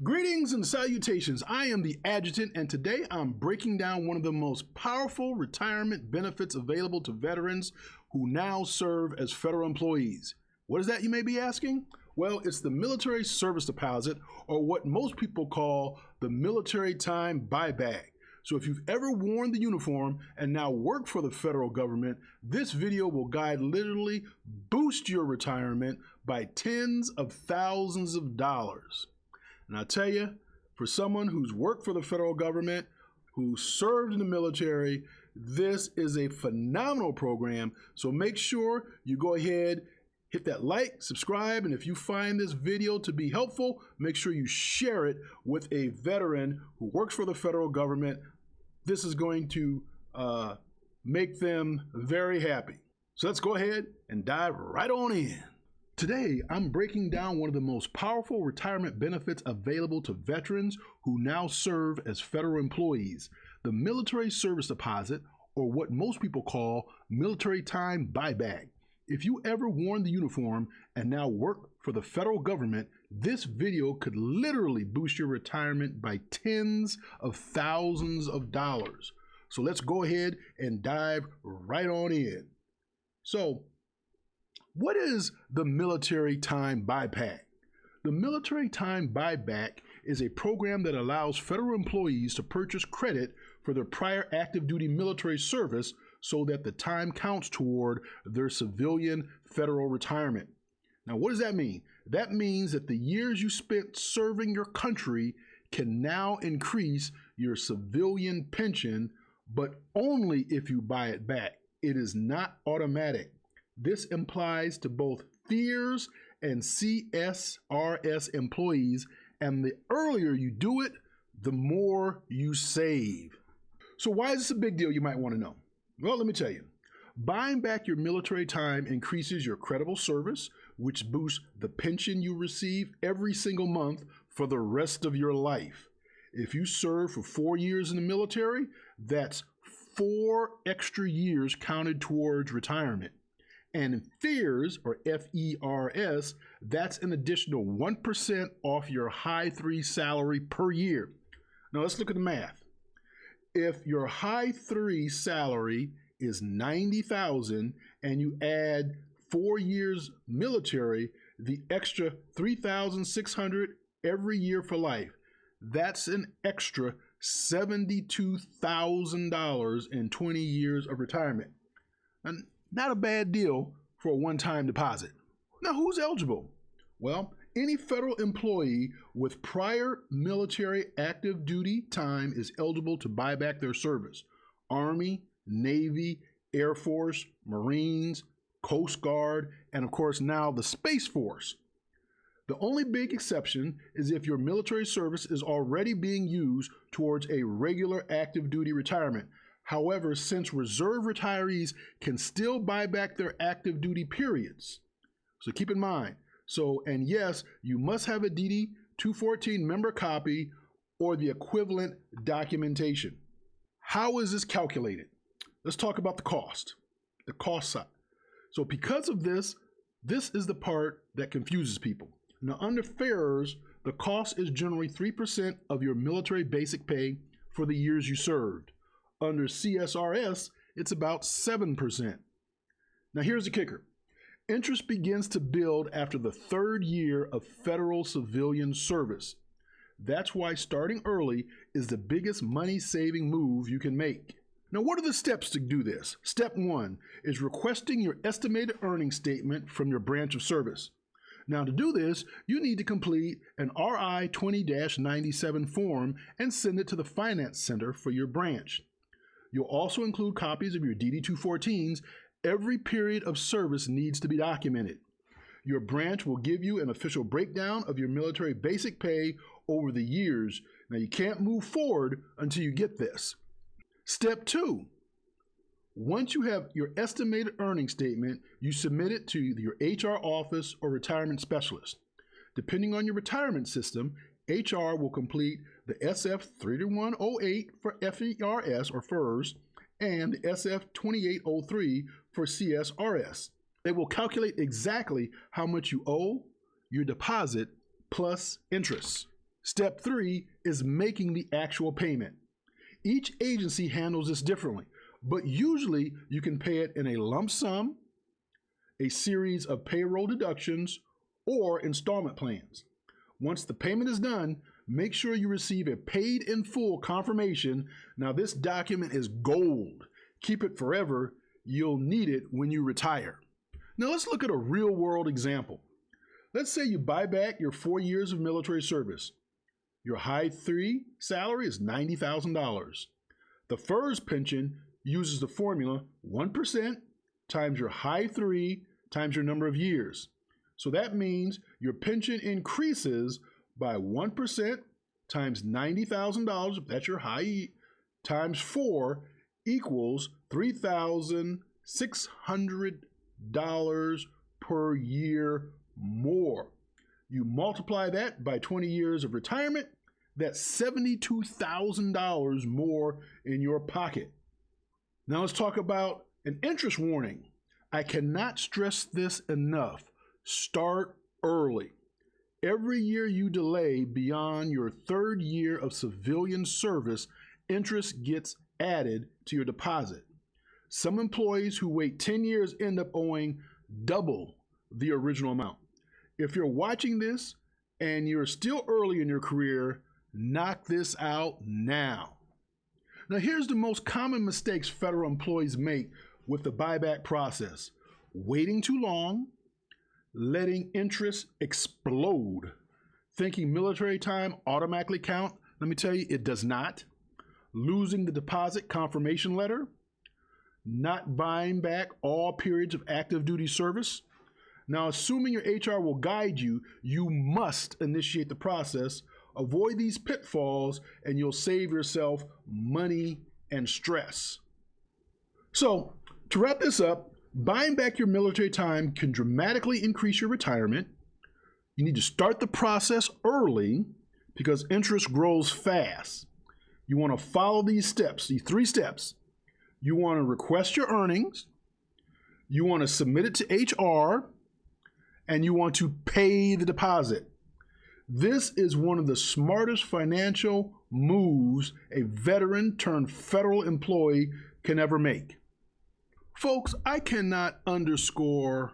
Greetings and salutations. I am the Adjutant, and today I'm breaking down one of the most powerful retirement benefits available to veterans who now serve as federal employees. What is that, you may be asking? Well, it's the military service deposit, or what most people call the military time buyback. So if you've ever worn the uniform and now work for the federal government, this video will literally boost your retirement by tens of thousands of dollars. And I tell you, for someone who's worked for the federal government, who served in the military, this is a phenomenal program. So make sure you go ahead, hit that like, subscribe, and if you find this video to be helpful, make sure you share it with a veteran who works for the federal government. This is going to make them very happy. So let's go ahead and dive right on in. Today, I'm breaking down one of the most powerful retirement benefits available to veterans who now serve as federal employees, the military service deposit, or what most people call military time buyback. If you ever worn the uniform and now work for the federal government, this video could literally boost your retirement by tens of thousands of dollars. So let's go ahead and dive right on in. So, what is the military time buyback? The military time buyback is a program that allows federal employees to purchase credit for their prior active duty military service so that the time counts toward their civilian federal retirement. Now, what does that mean? That means that the years you spent serving your country can now increase your civilian pension, but only if you buy it back. It is not automatic. This applies to both FEARS and CSRS employees, and the earlier you do it, the more you save. So why is this a big deal, you might want to know? Well, let me tell you. Buying back your military time increases your credible service, which boosts the pension you receive every single month for the rest of your life. If you serve for 4 years in the military, that's 4 extra years counted towards retirement. And in FEARS, or F-E-R-S, that's an additional 1% off your high 3 salary per year. Now let's look at the math. If your high 3 salary is $90,000 and you add 4 years military, the extra $3,600 every year for life, that's an extra $72,000 in 20 years of retirement. And not a bad deal for a one-time deposit. Now, who's eligible? Well, any federal employee with prior military active duty time is eligible to buy back their service. Army, Navy, Air Force, Marines, Coast Guard, and of course now the Space Force. The only big exception is if your military service is already being used towards a regular active duty retirement. However, since reserve retirees can still buy back their active duty periods, so keep in mind. So, and yes, you must have a DD 214 member copy or the equivalent documentation. How is this calculated? Let's talk about the cost side. So because of this, this is the part that confuses people. Now under FEARS, the cost is generally 3% of your military basic pay for the years you served. Under CSRS, it's about 7%. Now here's the kicker. Interest begins to build after the 3rd year of federal civilian service. That's why starting early is the biggest money-saving move you can make. Now, what are the steps to do this? Step 1 is requesting your estimated earnings statement from your branch of service. Now, to do this, you need to complete an RI 20-97 form and send it to the Finance Center for your branch. You'll also include copies of your DD 214s. Every period of service needs to be documented. Your branch will give you an official breakdown of your military basic pay over the years. Now, you can't move forward until you get this. Step 2. Once you have your estimated earnings statement, you submit it to your HR office or retirement specialist. Depending on your retirement system, HR will complete the SF 3108 for FERS or FERS and the SF 2803 for CSRS. They will calculate exactly how much you owe, your deposit, plus interest. Step 3 is making the actual payment. Each agency handles this differently, but usually you can pay it in a lump sum, a series of payroll deductions, or installment plans. Once the payment is done, make sure you receive a paid in full confirmation. Now this document is gold. Keep it forever. You'll need it when you retire. Now let's look at a real world example. Let's say you buy back your 4 years of military service. Your high 3 salary is $90,000. The FERS pension uses the formula 1% times your high 3 times your number of years. So that means your pension increases by 1% times $90,000, if that's your high, times 4 equals $3,600 per year more. You multiply that by 20 years of retirement, that's $72,000 more in your pocket. Now let's talk about an interest warning. I cannot stress this enough. Start early. Every year you delay beyond your 3rd year of civilian service, interest gets added to your deposit. Some employees who wait 10 years end up owing double the original amount. If you're watching this and you're still early in your career, knock this out now. Now here's the most common mistakes federal employees make with the buyback process. Waiting too long, letting interest explode, thinking military time automatically count. Let me tell you, it does not. Losing the deposit confirmation letter, not buying back all periods of active duty service. Now, assuming your HR will guide you, you must initiate the process. Avoid these pitfalls and you'll save yourself money and stress. So, to wrap this up, buying back your military time can dramatically increase your retirement. You need to start the process early because interest grows fast. You want to follow these steps, these 3 steps. You want to request your earnings, you want to submit it to HR, and you want to pay the deposit. This is one of the smartest financial moves a veteran turned federal employee can ever make. Folks, I cannot underscore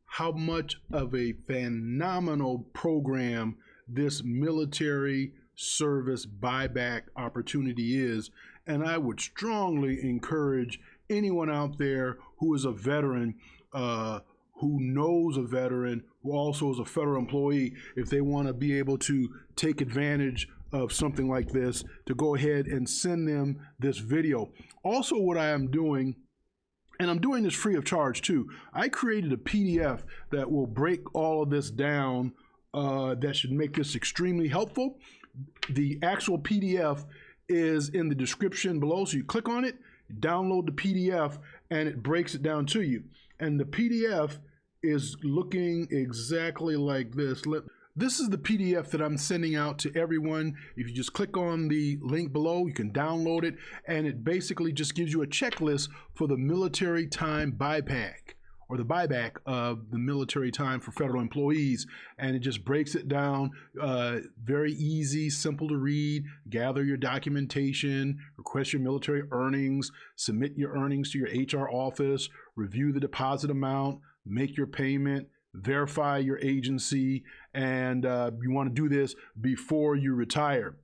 how much of a phenomenal program this military service buyback opportunity is, and I would strongly encourage anyone out there who is a veteran, who knows a veteran, who also is a federal employee, if they want to be able to take advantage of something like this, to go ahead and send them this video. Also, what I am doing, and I'm doing this free of charge too, I created a PDF that will break all of this down, that should make this extremely helpful. The actual PDF is in the description below, so you click on it, download the PDF, and it breaks it down to you. And the PDF is looking exactly like this. This is the PDF that I'm sending out to everyone. If you just click on the link below, you can download it, and it basically just gives you a checklist for the military time buyback, or the buyback of the military time for federal employees. And it just breaks it down, very easy, simple to read. Gather your documentation, request your military earnings, submit your earnings to your HR office, review the deposit amount, make your payment, verify your agency, and you want to do this before you retire.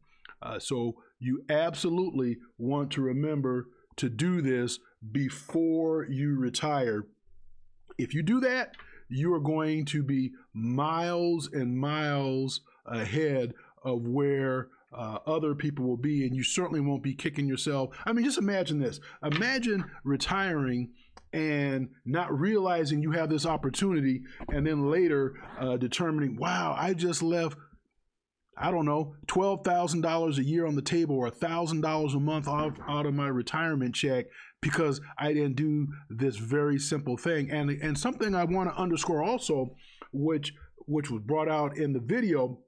So you absolutely want to remember to do this before you retire. If you do that, you are going to be miles and miles ahead of where other people will be, and you certainly won't be kicking yourself. I mean, just imagine this. Imagine retiring and not realizing you have this opportunity, and then later determining, wow, I just left, I don't know, $12,000 a year on the table, or $1,000 a month out of my retirement check because I didn't do this very simple thing. And something I want to underscore also, which was brought out in the video,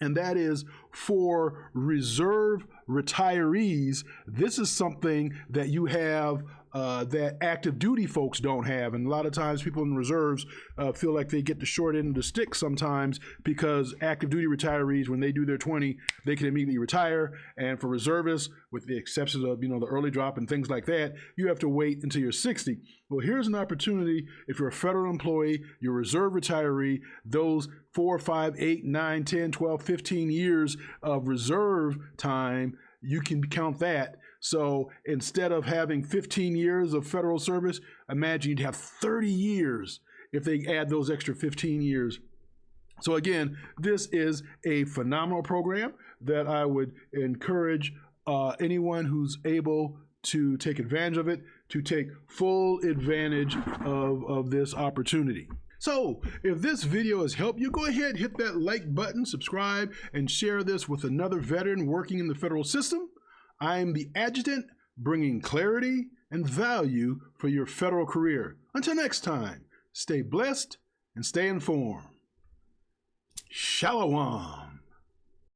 and that is for reserve retirees, this is something that you have that active duty folks don't have. And a lot of times people in the reserves feel like they get the short end of the stick sometimes, because active duty retirees, when they do their 20, they can immediately retire. And for reservists, with the exception of, the early drop and things like that, you have to wait until you're 60. Well, here's an opportunity. If you're a federal employee, you're a reserve retiree, those 4, 5, 8, 9, 10, 12, 15 years of reserve time, you can count that. So instead of having 15 years of federal service, imagine you'd have 30 years if they add those extra 15 years. So again, this is a phenomenal program that I would encourage anyone who's able to take advantage of it to take full advantage of this opportunity. So if this video has helped you, go ahead, hit that like button, subscribe, and share this with another veteran working in the federal system. I'm the Adjutant, bringing clarity and value for your federal career. Until next time, stay blessed and stay informed. Shalom.